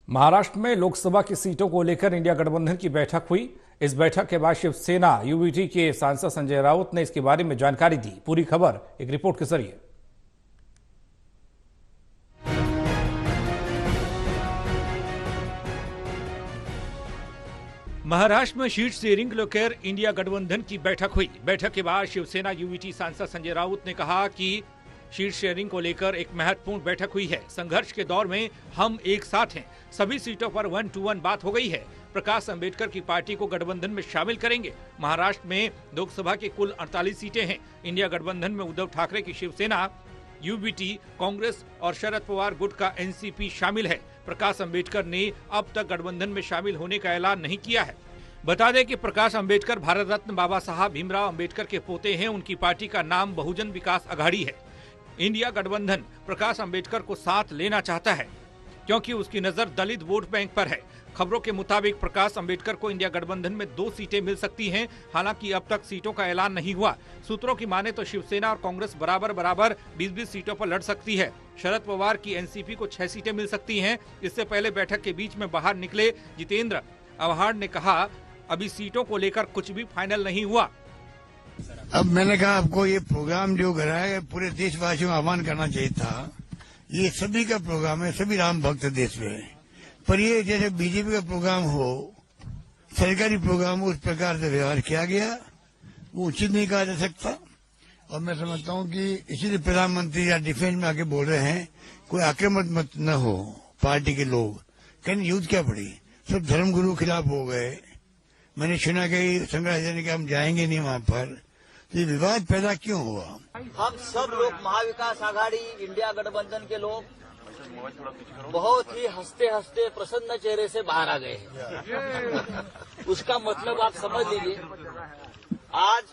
महाराष्ट्र में लोकसभा की सीटों को लेकर इंडिया गठबंधन की बैठक हुई। इस बैठक के बाद शिवसेना यूबीटी के सांसद संजय राउत ने इसके बारे में जानकारी दी। पूरी खबर एक रिपोर्ट के जरिए। महाराष्ट्र में सीट शेयरिंग को लेकर इंडिया गठबंधन की बैठक हुई। बैठक के बाद शिवसेना यूबीटी सांसद संजय राउत ने कहा कि सीट शेयरिंग को लेकर एक महत्वपूर्ण बैठक हुई है। संघर्ष के दौर में हम एक साथ हैं। सभी सीटों पर 1-to-1 बात हो गई है। प्रकाश अंबेडकर की पार्टी को गठबंधन में शामिल करेंगे। महाराष्ट्र में लोकसभा की कुल 48 सीटें हैं। इंडिया गठबंधन में उद्धव ठाकरे की शिवसेना, यूबीटी, कांग्रेस और शरद पवार गुट का एनसीपी शामिल है। प्रकाश अंबेडकर ने अब तक गठबंधन में शामिल होने का ऐलान नहीं किया है। बता दें कि प्रकाश अंबेडकर भारत रत्न बाबा साहब भीमराव अंबेडकर के पोते हैं। उनकी पार्टी का नाम बहुजन विकास अघाड़ी है। इंडिया गठबंधन प्रकाश अंबेडकर को साथ लेना चाहता है क्योंकि उसकी नजर दलित वोट बैंक पर है। खबरों के मुताबिक प्रकाश अंबेडकर को इंडिया गठबंधन में 2 सीटें मिल सकती हैं। हालांकि अब तक सीटों का ऐलान नहीं हुआ। सूत्रों की माने तो शिवसेना और कांग्रेस बराबर 20-20 सीटों पर लड़ सकती है। शरद पवार की एनसीपी को 6 सीटें मिल सकती हैं। इससे पहले बैठक के बीच में बाहर निकले जितेंद्र आव्हाड ने कहा, अभी सीटों को लेकर कुछ भी फाइनल नहीं हुआ। अब मैंने कहा आपको ये प्रोग्राम जो कराया है पूरे देशवासियों को आह्वान करना चाहिए था। ये सभी का प्रोग्राम है, सभी राम भक्त देश में। पर ये जैसे बीजेपी का प्रोग्राम हो, सरकारी प्रोग्राम हो, उस प्रकार से व्यवहार किया गया, वो उचित नहीं कहा जा सकता। और मैं समझता हूँ कि इसीलिए प्रधानमंत्री या डिफेंस में आके बोल रहे हैं कोई आक्रामक मत न हो पार्टी के लोग। कहीं युद्ध क्या पड़ी, सब धर्मगुरु खिलाफ हो गए। मैंने सुना कि शंकराचार्य ने कि हम जाएंगे नहीं वहां पर। ये विवाद पैदा क्यों हुआ? हम सब लोग महाविकास आघाड़ी इंडिया गठबंधन के लोग बहुत ही हंसते हंसते प्रसन्न चेहरे से बाहर आ गए। उसका मतलब आप समझ लीजिए, आज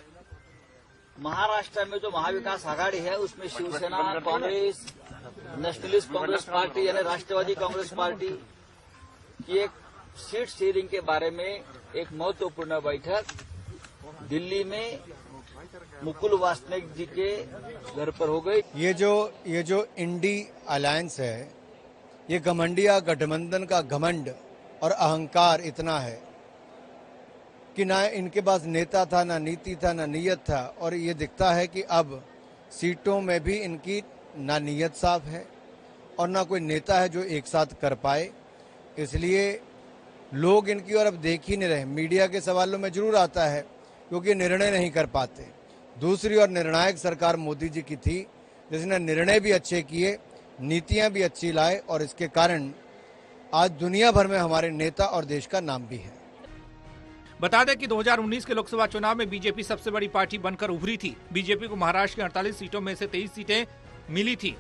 महाराष्ट्र में जो महाविकास आघाड़ी है उसमें शिवसेना, कांग्रेस, नेशनलिस्ट कांग्रेस पार्टी यानी राष्ट्रवादी कांग्रेस पार्टी की एक सीट शेयरिंग के बारे में एक महत्वपूर्ण बैठक दिल्ली में मुकुल वासनिक जी के घर पर हो गई। ये जो इंडी अलायंस है, ये घमंडिया गठबंधन का घमंड और अहंकार इतना है कि ना इनके पास नेता था, ना नीति था, ना नीयत था। और ये दिखता है कि अब सीटों में भी इनकी ना नीयत साफ है और ना कोई नेता है जो एक साथ कर पाए। इसलिए लोग इनकी ओर अब देख ही नहीं रहे। मीडिया के सवालों में जरूर आता है क्योंकि निर्णय नहीं कर पाते। दूसरी ओर निर्णायक सरकार मोदी जी की थी, जिसने निर्णय भी अच्छे किए, नीतियां भी अच्छी लाए और इसके कारण आज दुनिया भर में हमारे नेता और देश का नाम भी है। बता दें कि 2019 के लोकसभा चुनाव में बीजेपी सबसे बड़ी पार्टी बनकर उभरी थी। बीजेपी को महाराष्ट्र की 48 सीटों में से 23 सीटें मिली थी।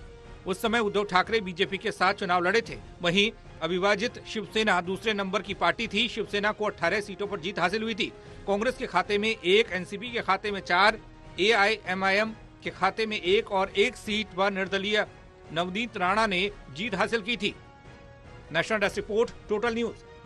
उस समय उद्धव ठाकरे बीजेपी के साथ चुनाव लड़े थे। वहीं अविभाजित शिवसेना दूसरे नंबर की पार्टी थी। शिवसेना को 18 सीटों पर जीत हासिल हुई थी। कांग्रेस के खाते में 1, एनसीपी के खाते में 4, एआईएमआईएम के खाते में 1 और 1 सीट पर निर्दलीय नवनीत राणा ने जीत हासिल की थी। National desk report, total news.